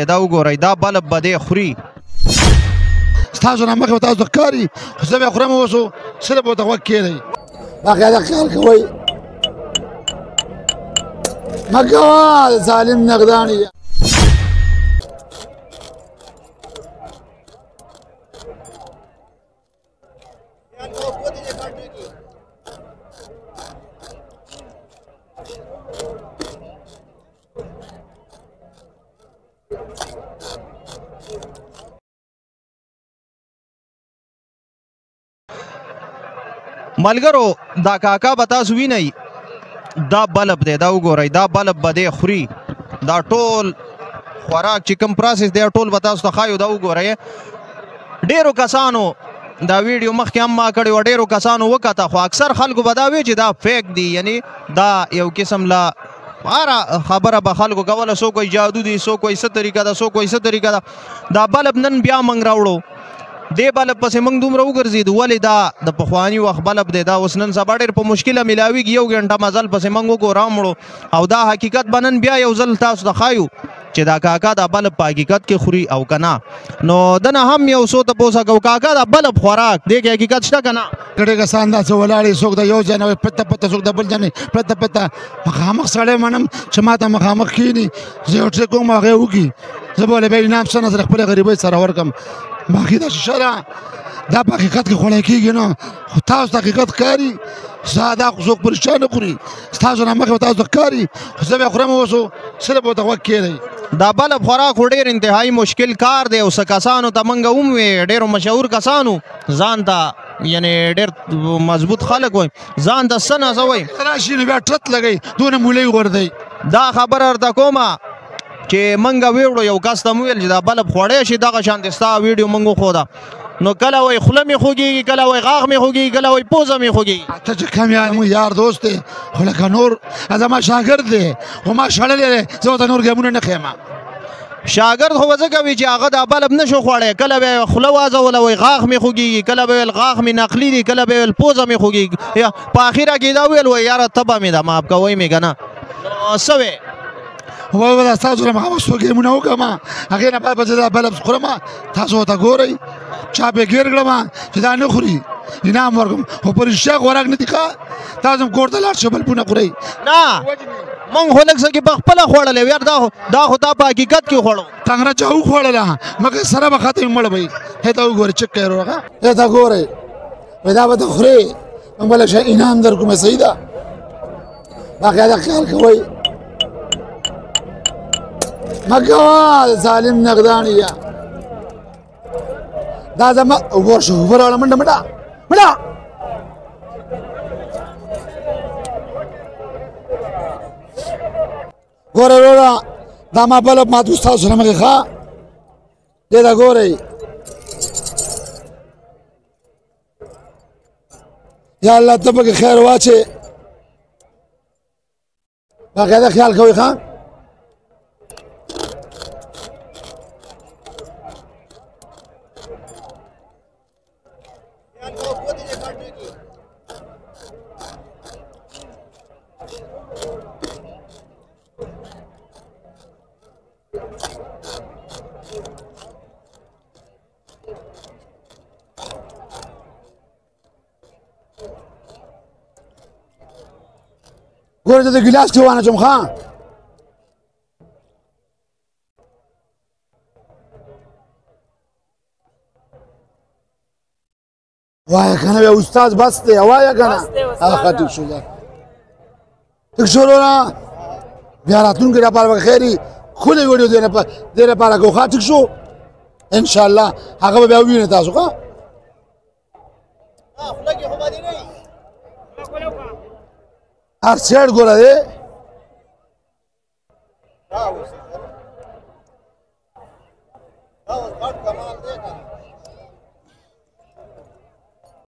دا وګورئ دا بلب به دی خوري ستاسو نه مخکې به تاسو ته ښکاري خو زه به یې خورم اوس صرف ورته غوږ کښېږدئ باقاعده خیال کوئ مه کوه د ظالم نقدان ملګرو دا کاکا به تاسو وینئ دا بلب دی دا وګورئ دا بلب به دی خوري دا ټول خوراک چې کوم پروسس دی ټول به تاسو ته ښایو دا وګورئ ډېرو کسانو دا ویډیو مخکې هم ما کړې وه ډېرو کسانو وکته خو اکثر خلکو به دا وی چې دا فیک دی یعنی دا یو قسم لا هره خبره به خلکو کوله څوک وایي جادو دی څوک وایي څه طریقه ده څوک وایي څه طریقه ده دا بلب نن بیا موږ راوړو دې بلب پسې موږ دومره وګرځېدو ولې دا د پخواني وخت بلب دی دا اوس نن سبا ډېر په مشکله میلاویږي یو ګنټه مزل پسې موږ وګورو او دا حقیقت به نن بیا یو ځل تاسو ته ښایو چې دا کاکا دا بلب په حقیقت کې خوري او که نه نو دنه هم یو څو تپوسه کوو کاکا دا بلب خوراک دې کې حقیقت شته که نه ګډې کسان داسې ولاړې څوک د یو ځای نه وایي پته پته څوک د بل ځای نه پته پته مخامخ سړی منم چې ما ته مخامخ کښېني زه یو ټریک کوم هغه یې وکړي زه به ولې بیا انعام څه نظر خپلې غریبۍ سره ورکړم باقي دا شیشه ده دا په حقیقت کې خوړی کېږي نه خو تاسو ته حقیقت ښکاري ساده خو څوک پرېشان نه خوري ستاسو نه مخکې به تاسو ته ښکاري خو زه به یې خورم اوس صرف ورته غوږ کښېږدئ دا بلب خوراک خو ډېر انتهایي مشکل کار دی او څه کسانو ته موږ وموې ډېرو مشهور کسانو ځان ته یعنې ډېر مضبوط خلک وایي ځان ته څه نازوئ راشي نو بیا ټرت لګئ دونه مولۍ غورځئ دا خبره درته کومه چې موږ ویوړو یو کس ته مو ویل چې دا بلب خوړی شي دغه شانتې ستا ویډیو موږ وښوده نو کله وایي خوله مې خوږېږي کله وایي غاښ مې خوږېږي کله وایي پوزه مې خوږېږي ته چې کم یار دوست دی خو لکه نور زما شاګرد دی خو ما شړلی دی زه ورته نور ګیمونه نه ښیم شاګرد خو به ځکه وي چې هغه دا بلب نه شو خوړی کله به یې خوله واځوله وایي غاښ مې خوږېږي کله به ویل غاښ مې نقلي دي کله به ویل پوزه مې خوږېږي یا په اخره کې دا ویل وایي یاره تبه مې ده معاف کوئ مې که نه نو څه وی وایي به تاسو سره مخامخ څو ګیمونه وکړم هغې نه بعد به زه دا بلب خورم تاسو ورته ګورئ چا پې ګیر کړم چې دا نه خوري انعام ورکړم خو په رښتیا خوراک نه دي ښه تاسو هم کور ته لاړ شئ بلبونه خورئ نه موږ خو لږ څه کې په خپله خوړلی یار دا خو تا په حقیقت کې خوړو ټنګره چا وخوړله مګر سره به ختم مړ به وي ته وګورئ چک کوي وروره ته ګورئ وایي دا به ته خورې موږ به لږ شی انعام در کومه صحیح ده باقاعده خیال کوئ مه کوه د ظالم نقدان یا دا زما اوبه شو اوبه راوړه منډه منډه منډه ګورئ وروره دا ما بلب ما ستاسو سره مخکې ښه دې ته ګورئ یا الله ته پکې خیر واچې باقاعده خیال کوئ ښه ګوره ته د ګیلاس کې وانه چم ښه وایه که نه بیا استاد بس دی وایه که نه ښه ټیک شو ټیک شو وروره بیا راتلونکي لپاره به خیر ښکلې ویډیو دې لپاره کوو ښه ټیک شو انشاءالله هغه به بیا ووینئ تاسو ښه هر سیټ ګوره دی